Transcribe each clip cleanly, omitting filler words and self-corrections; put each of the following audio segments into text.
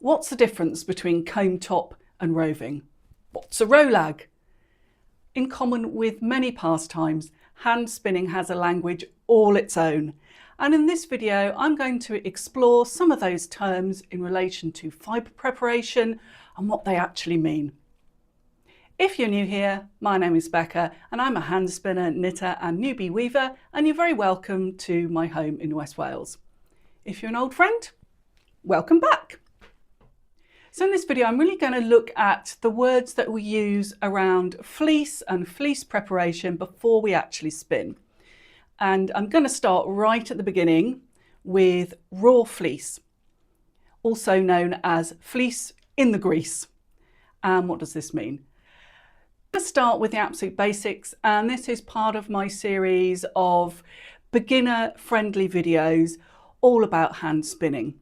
What's the difference between comb top and roving? What's a rowlag? In common with many pastimes, hand spinning has a language all its own. And in this video, I'm going to explore some of those terms in relation to fibre preparation and what they actually mean. If you're new here, my name is Becca and I'm a hand spinner, knitter and newbie weaver, and you're very welcome to my home in West Wales. If you're an old friend, welcome back. So in this video, I'm really going to look at the words that we use around fleece and fleece preparation before we actually spin. And I'm going to start right at the beginning with raw fleece, also known as fleece in the grease. And what does this mean? I'm going to start with the absolute basics, and this is part of my series of beginner-friendly videos all about hand spinning.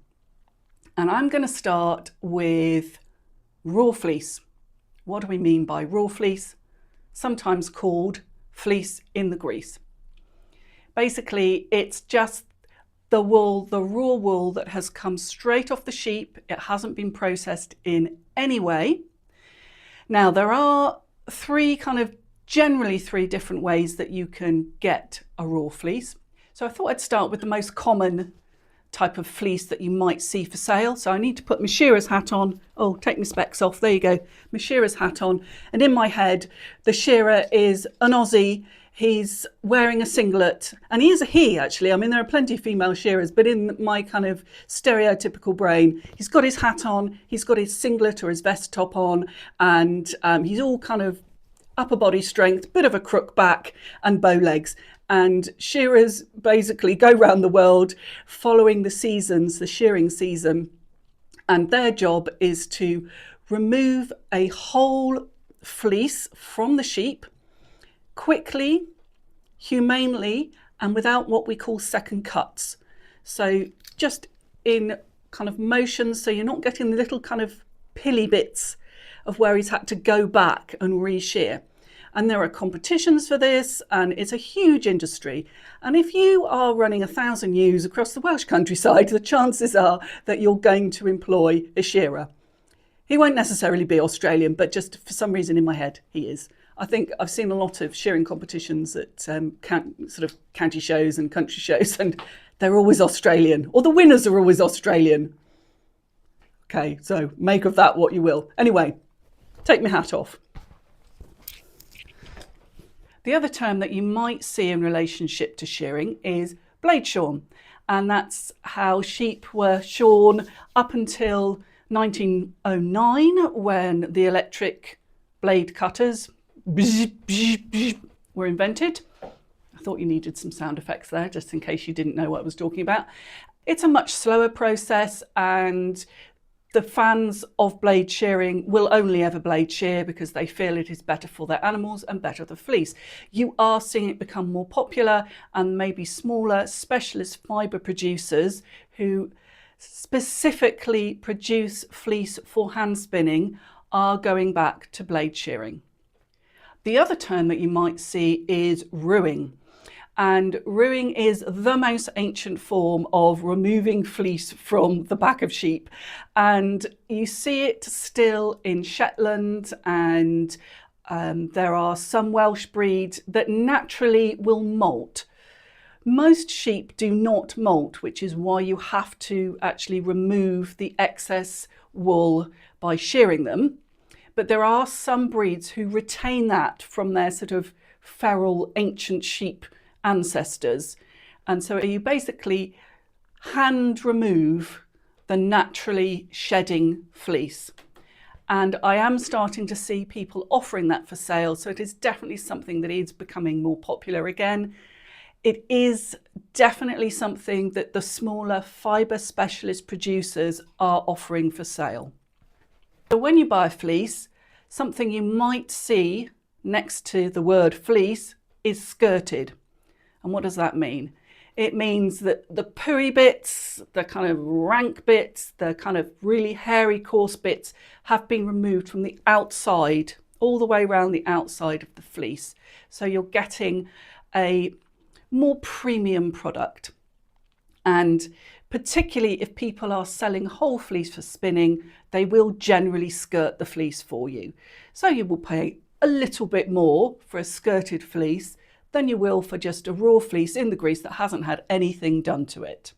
And I'm going to start with raw fleece. What do we mean by raw fleece? Sometimes called fleece in the grease. Basically, it's just the wool, the raw wool that has come straight off the sheep. It hasn't been processed in any way. Now, there are generally three different ways that you can get a raw fleece. So I thought I'd start with the most common type of fleece that you might see for sale. So I need to put my shearer's hat on. Oh, take my specs off. There you go. My shearer's hat on. And in my head, the shearer is an Aussie. He's wearing a singlet, and he is a he actually. I mean, there are plenty of female shearers, but in my kind of stereotypical brain, he's got his hat on, he's got his singlet or his vest top on, and he's all kind of upper body strength, bit of a crook back and bow legs. And shearers basically go around the world following the seasons, the shearing season, and their job is to remove a whole fleece from the sheep quickly, humanely, and without what we call second cuts. So just in kind of motions, so you're not getting the little kind of pilly bits of where he's had to go back and re-shear. And there are competitions for this, and it's a huge industry. And if you are running 1,000 ewes across the Welsh countryside, the chances are that you're going to employ a shearer. He won't necessarily be Australian, but just for some reason in my head, he is. I think I've seen a lot of shearing competitions at sort of county shows and country shows, and they're always Australian, or the winners are always Australian. Okay, so make of that what you will. Anyway, take my hat off. The other term that you might see in relationship to shearing is blade shorn, and that's how sheep were shorn up until 1909 when the electric blade cutters were invented. I thought you needed some sound effects there just in case you didn't know what I was talking about. It's a much slower process, and the fans of blade shearing will only ever blade shear because they feel it is better for their animals and better for the fleece. You are seeing it become more popular, and maybe smaller specialist fibre producers who specifically produce fleece for hand spinning are going back to blade shearing. The other term that you might see is ruing. And ruing is the most ancient form of removing fleece from the back of sheep. And you see it still in Shetland, and there are some Welsh breeds that naturally will molt. Most sheep do not molt, which is why you have to actually remove the excess wool by shearing them. But there are some breeds who retain that from their sort of feral ancient sheep ancestors. And so you basically hand remove the naturally shedding fleece. And I am starting to see people offering that for sale. So it is definitely something that is becoming more popular again. It is definitely something that the smaller fibre specialist producers are offering for sale. So when you buy a fleece, something you might see next to the word fleece is skirted. And what does that mean? It means that the pooey bits, the kind of rank bits, the kind of really hairy, coarse bits have been removed from the outside, all the way around the outside of the fleece. So you're getting a more premium product. And Particularly if people are selling whole fleece for spinning, they will generally skirt the fleece for you. So you will pay a little bit more for a skirted fleece than you will for just a raw fleece in the grease that hasn't had anything done to it.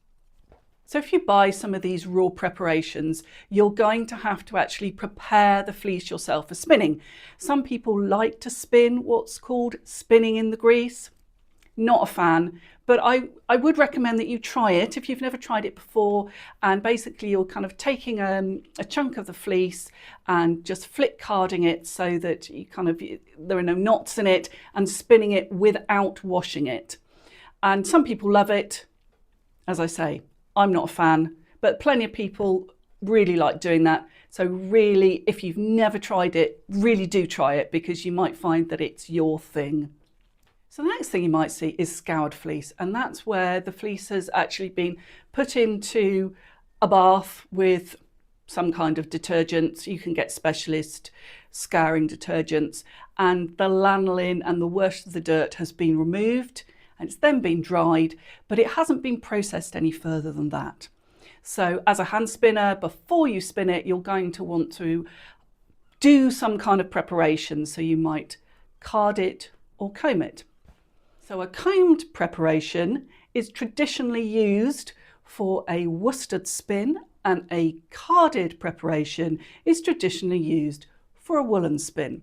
So if you buy some of these raw preparations, you're going to have to actually prepare the fleece yourself for spinning. Some people like to spin what's called spinning in the grease. Not a fan, but I would recommend that you try it if you've never tried it before. And basically you're kind of taking a chunk of the fleece and just flick carding it so that there are no knots in it, and spinning it without washing it. And some people love it. As I say, I'm not a fan, but plenty of people really like doing that. So really, if you've never tried it, really do try it, because you might find that it's your thing. So the next thing you might see is scoured fleece, and that's where the fleece has actually been put into a bath with some kind of detergent. You can get specialist scouring detergents, and the lanolin and the worst of the dirt has been removed, and it's then been dried, but it hasn't been processed any further than that. So as a hand spinner, before you spin it, you're going to want to do some kind of preparation. So you might card it or comb it. So a combed preparation is traditionally used for a worsted spin, and a carded preparation is traditionally used for a woolen spin.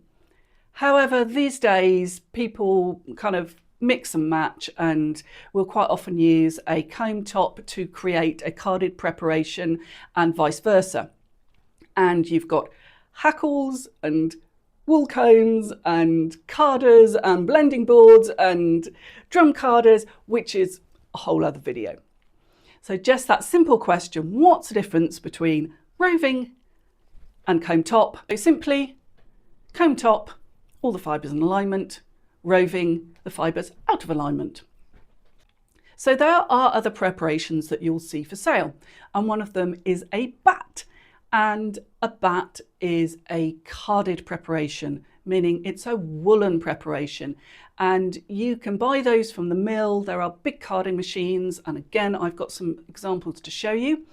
However, these days people kind of mix and match, and will quite often use a comb top to create a carded preparation, and vice versa. And you've got hackles and wool combs and carders and blending boards and drum carders, which is a whole other video. So just that simple question, what's the difference between roving and comb top? So simply, comb top, all the fibres in alignment; roving, the fibres out of alignment. So there are other preparations that you'll see for sale, and one of them is a bat. And a bat is a carded preparation, meaning it's a woolen preparation, and you can buy those from the mill. There are big carding machines, and again I've got some examples to show you.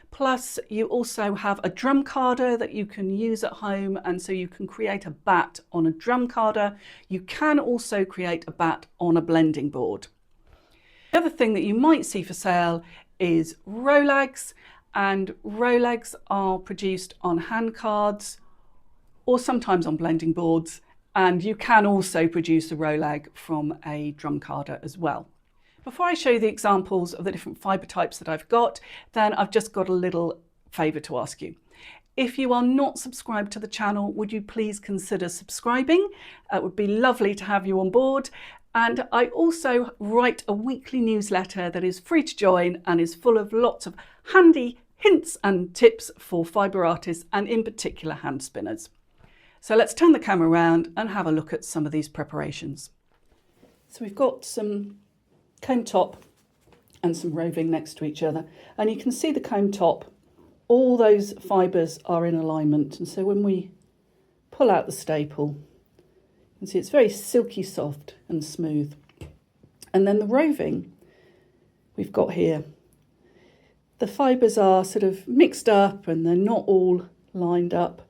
Plus you also have a drum carder that you can use at home, and so you can create a bat on a drum carder. You can also create a bat on a blending board. The other thing that you might see for sale is rolags. And rolags are produced on hand cards or sometimes on blending boards, and you can also produce a rolag from a drum carder as well. Before I show you the examples of the different fibre types that I've got, then I've just got a little favour to ask you. If you are not subscribed to the channel, would you please consider subscribing? It would be lovely to have you on board. And I also write a weekly newsletter that is free to join and is full of lots of handy hints and tips for fibre artists, and in particular hand spinners. So let's turn the camera around and have a look at some of these preparations. So we've got some comb top and some roving next to each other, and you can see the comb top, all those fibres are in alignment, and so when we pull out the staple, you can see it's very silky soft and smooth. And then the roving we've got here, the fibres are sort of mixed up and they're not all lined up.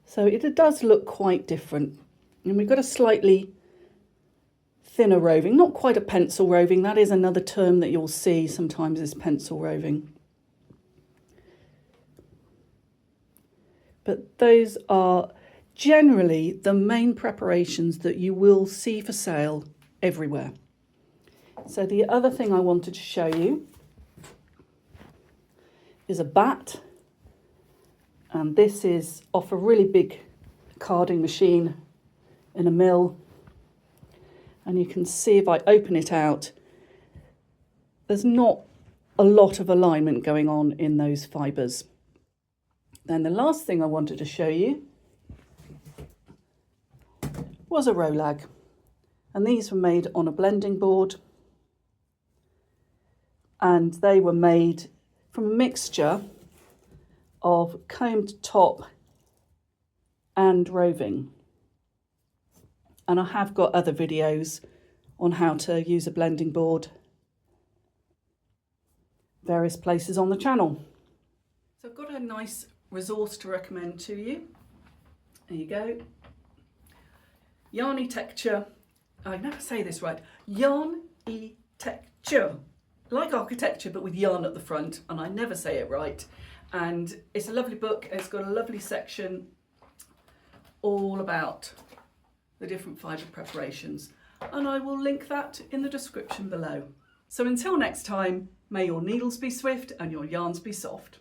So it does look quite different. And we've got a slightly thinner roving, not quite a pencil roving. That is another term that you'll see sometimes, is pencil roving. But those are generally the main preparations that you will see for sale everywhere. So the other thing I wanted to show you is a bat, and this is off a really big carding machine in a mill, and you can see if I open it out, there's not a lot of alignment going on in those fibres. Then the last thing I wanted to show you was a rolag, and these were made on a blending board, and they were made from a mixture of combed top and roving. And I have got other videos on how to use a blending board various places on the channel. So I've got a nice resource to recommend to you. There you go. Yarnitecture. I never say this right. Yarnitecture. Like architecture, but with yarn at the front, and I never say it right. And it's a lovely book. It's got a lovely section all about the different fibre preparations, and I will link that in the description below. So until next time, may your needles be swift and your yarns be soft.